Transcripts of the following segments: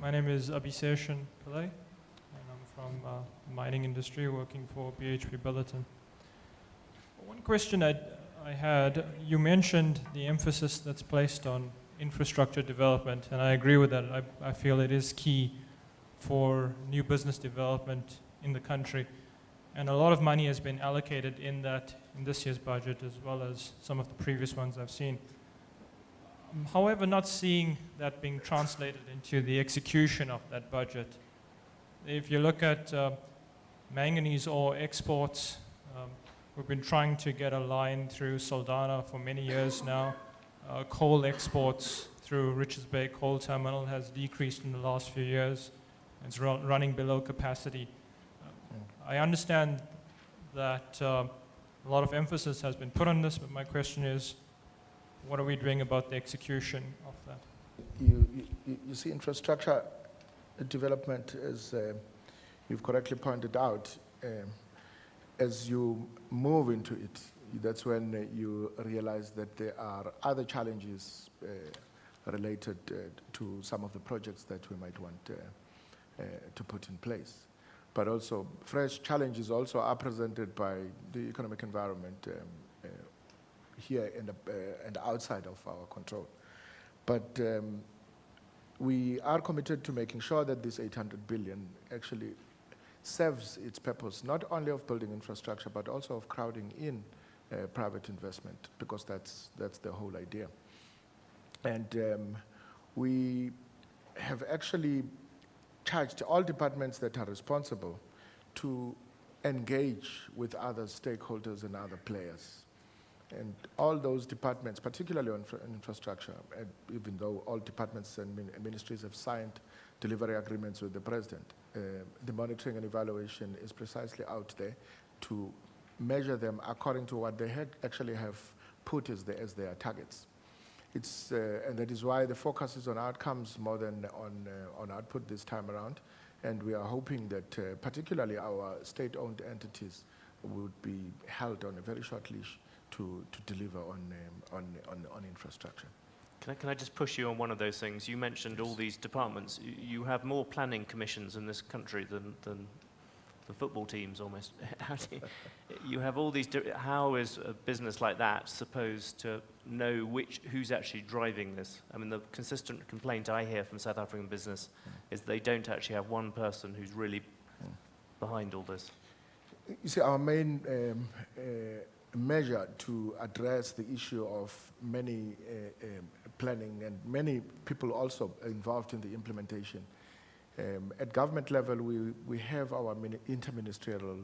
My name is Abhiseshan Pillai, and I'm from the mining industry working for BHP Billiton. One question I had, you mentioned the emphasis that's placed on infrastructure development, and I agree with that. I feel it is key for new business development in the country. And a lot of money has been allocated in this year's budget, as well as some of the previous ones I've seen. However, not seeing that being translated into the execution of that budget. If you look at manganese ore exports, we've been trying to get a line through Saldanha for many years now. Coal exports through Richards Bay Coal Terminal has decreased in the last few years. It's running below capacity. I understand that a lot of emphasis has been put on this, but my question is, what are we doing about the execution of that? You see, infrastructure development, as you've correctly pointed out, as you move into it, that's when you realize that there are other challenges related to some of the projects that we might want to put in place. But also, fresh challenges also are presented by the economic environment here and outside of our control. But we are committed to making sure that this 800 billion actually serves its purpose, not only of building infrastructure, but also of crowding in private investment, because that's the whole idea. And we have actually charged all departments that are responsible to engage with other stakeholders and other players. And all those departments, particularly on infrastructure, even though all departments and ministries have signed delivery agreements with the president, the monitoring and evaluation is precisely out there to measure them according to what they actually have put as their targets. And that is why the focus is on outcomes more than on output this time around. And we are hoping that particularly our state-owned entities would be held on a very short leash to deliver on infrastructure. Can I just push you on one of those things? You mentioned all these departments. You have more planning commissions in this country than the football teams almost. You have all these. How is a business like that supposed to know who's actually driving this? I mean, the consistent complaint I hear from South African business is they don't actually have one person who's really behind all this. You see, our main measure to address the issue of many planning and many people also involved in the implementation. At government level, we have our interministerial,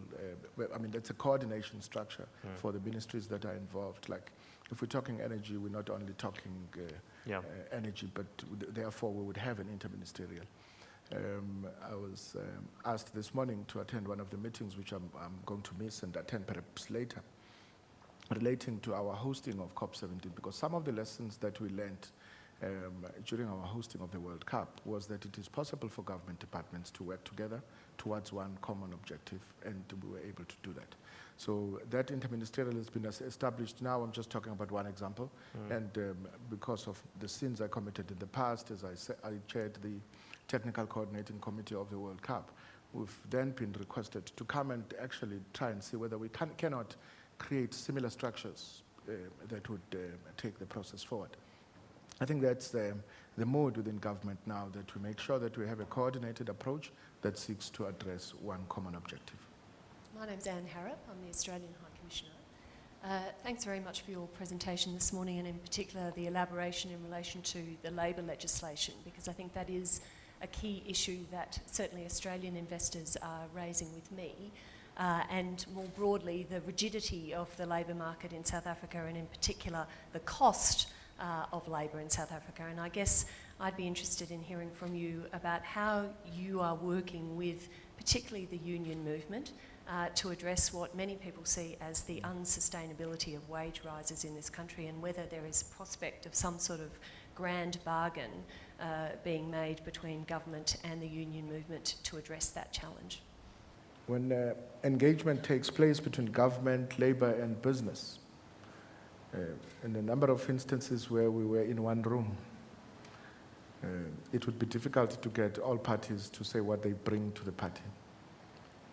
that's a coordination structure for the ministries that are involved. Like, if we're talking energy, we're not only talking energy, but therefore we would have an interministerial. I was asked this morning to attend one of the meetings, which I'm going to miss and attend perhaps later, relating to our hosting of COP17, because some of the lessons that we learned during our hosting of the World Cup was that it is possible for government departments to work together towards one common objective, and we were able to do that. So that interministerial has been established now. I'm just talking about one example, and because of the sins I committed in the past, as I chaired the Technical Coordinating Committee of the World Cup, we've then been requested to come and actually try and see whether we cannot create similar structures that would take the process forward. I think that's the mood within government now, that we make sure that we have a coordinated approach that seeks to address one common objective. My name's Anne Harrop. I'm the Australian High Commissioner. Thanks very much for your presentation this morning, and in particular the elaboration in relation to the labour legislation, because I think that is a key issue that certainly Australian investors are raising with me. And more broadly, the rigidity of the labour market in South Africa, and in particular the cost of labour in South Africa. And I guess I'd be interested in hearing from you about how you are working with particularly the union movement to address what many people see as the unsustainability of wage rises in this country, and whether there is a prospect of some sort of grand bargain being made between government and the union movement to address that challenge. When engagement takes place between government, labour and business, in a number of instances where we were in one room, it would be difficult to get all parties to say what they bring to the party.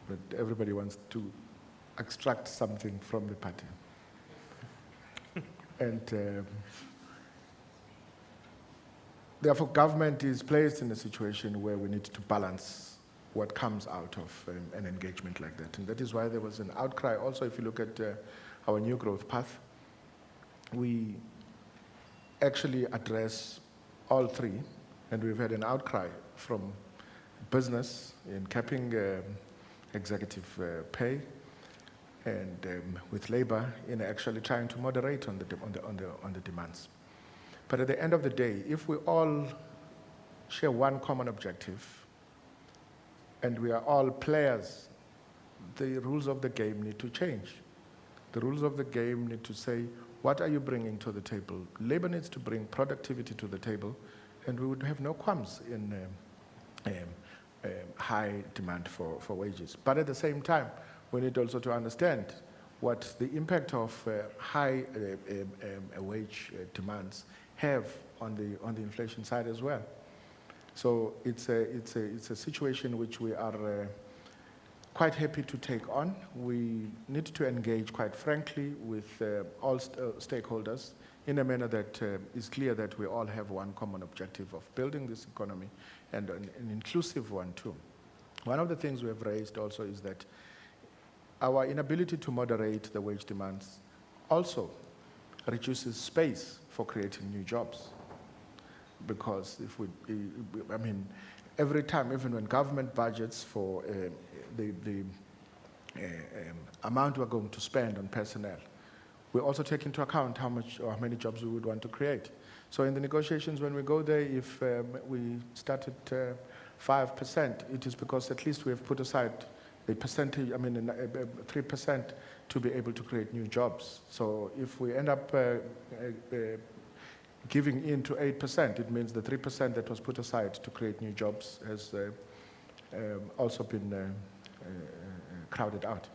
But everybody wants to extract something from the party. And therefore, government is placed in a situation where we need to balance what comes out of an engagement like that. And that is why there was an outcry. Also, if you look at our new growth path, we actually address all three, and we've had an outcry from business in capping executive pay, and with labor in actually trying to moderate on the demands. But at the end of the day, if we all share one common objective, and we are all players, the rules of the game need to change. The rules of the game need to say, what are you bringing to the table? Labor needs to bring productivity to the table, and we would have no qualms in high demand for wages. But at the same time, we need also to understand what the impact of high wage demands have on the inflation side as well. So it's a situation which we are quite happy to take on. We need to engage, quite frankly, with all stakeholders in a manner that is clear that we all have one common objective of building this economy, and an inclusive one too. One of the things we have raised also is that our inability to moderate the wage demands also reduces space for creating new jobs. Because every time, even when government budgets for the amount we're going to spend on personnel, we also take into account how much or how many jobs we would want to create. So in the negotiations, when we go there, if we start at 5%, it is because at least we have put aside a percentage, 3% to be able to create new jobs. So if we end up giving in to 8%, it means the 3% that was put aside to create new jobs has also been crowded out.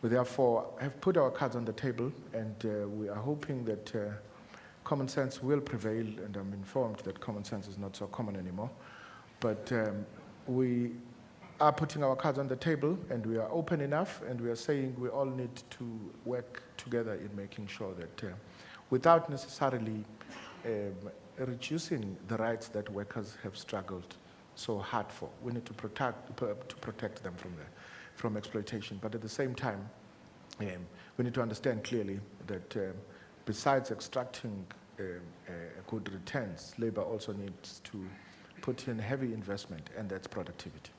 We therefore have put our cards on the table, and we are hoping that common sense will prevail, and I'm informed that common sense is not so common anymore. But we are putting our cards on the table, and we are open enough, and we are saying we all need to work together in making sure that without necessarily reducing the rights that workers have struggled so hard for. We need to protect them from exploitation. But at the same time, we need to understand clearly that besides extracting good returns, labor also needs to put in heavy investment, and that's productivity.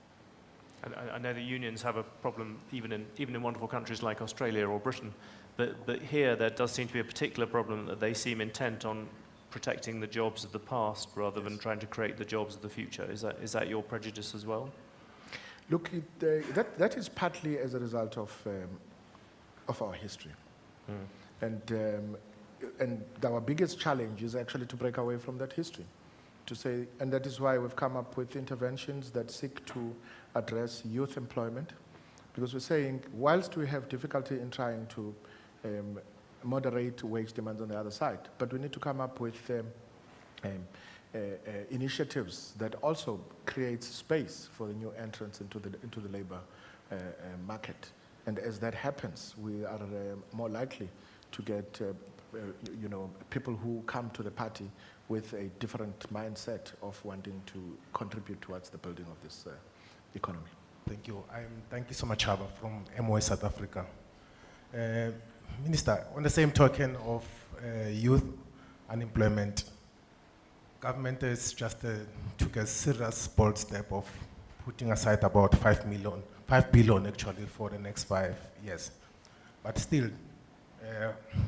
I know the unions have a problem even in wonderful countries like Australia or Britain, but here there does seem to be a particular problem that they seem intent on protecting the jobs of the past rather than trying to create the jobs of the future. Is that your prejudice as well? Look, that is partly as a result of our history. And our biggest challenge is actually to break away from that history. And that is why we've come up with interventions that seek to address youth employment, because we're saying, whilst we have difficulty in trying to moderate wage demands on the other side, but we need to come up with initiatives that also create space for the new entrants into the labor market. And as that happens, we are more likely to get people who come to the party with a different mindset of wanting to contribute towards the building of this economy. Thank you. Thank you so much, Haba, from MOI South Africa. Minister, on the same token of youth unemployment, government has just took a serious bold step of putting aside about 5 billion actually for the next 5 years. But still,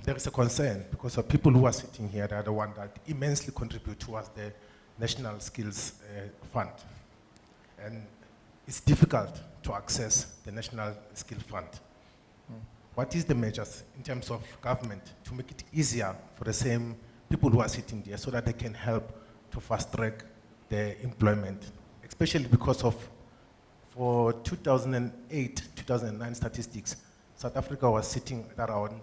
there is a concern because of people who are sitting here, they are the ones that immensely contribute towards the National Skills Fund. And it's difficult to access the National Skill Fund. What is the measures in terms of government to make it easier for the same people who are sitting there so that they can help to fast track their employment, especially because of, for 2008, 2009 statistics, South Africa was sitting at around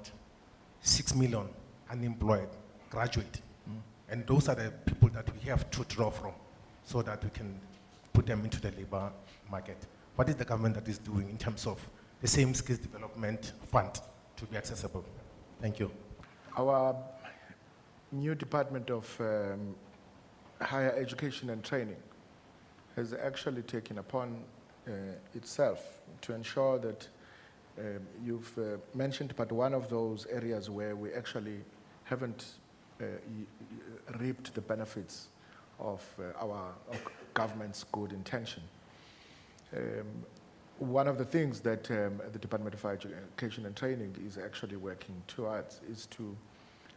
6 million unemployed graduate. And those are the people that we have to draw from. so that we can put them into the labor market. What is the government that is doing in terms of the same skills development fund to be accessible? Thank you. Our new Department of Higher Education and Training has actually taken upon itself to ensure that you've mentioned, but one of those areas where we actually haven't reaped the benefits of our government's good intention. One of the things that the Department of Higher Education and Training is actually working towards is to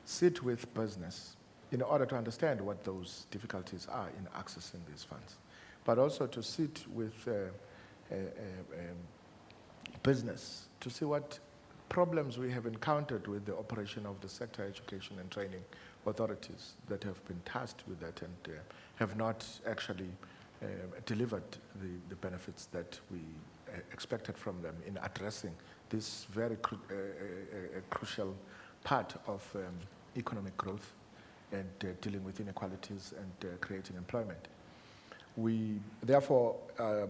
sit with business in order to understand what those difficulties are in accessing these funds, but also to sit with business to see what problems we have encountered with the operation of the sector education and training authorities that have been tasked with that and have not actually delivered the benefits that we expected from them in addressing this very crucial part of economic growth and dealing with inequalities and creating employment. We therefore are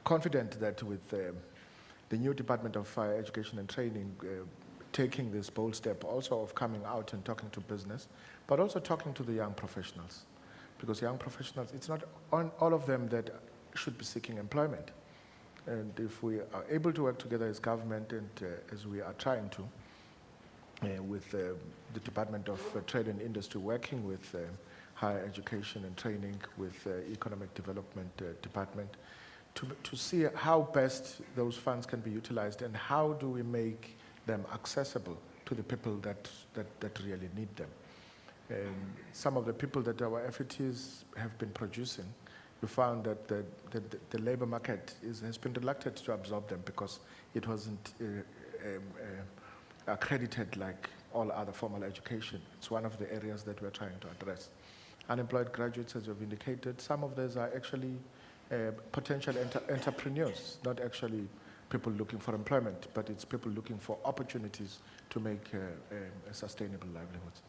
confident that with the new Department of Higher Education and Training taking this bold step also of coming out and talking to business, but also talking to the young professionals. Because young professionals, it's not all of them that should be seeking employment. And if we are able to work together as government and as we are trying to, with the Department of Trade and Industry working with higher education and training, with Economic Development Department, to see how best those funds can be utilized and how do we make them accessible to the people that really need them. Some of the people that our FETs have been producing, we found that the labor market has been reluctant to absorb them because it wasn't accredited like all other formal education. It's one of the areas that we're trying to address. Unemployed graduates, as you've indicated, some of those are actually potential entrepreneurs, not actually people looking for employment, but it's people looking for opportunities to make sustainable livelihoods.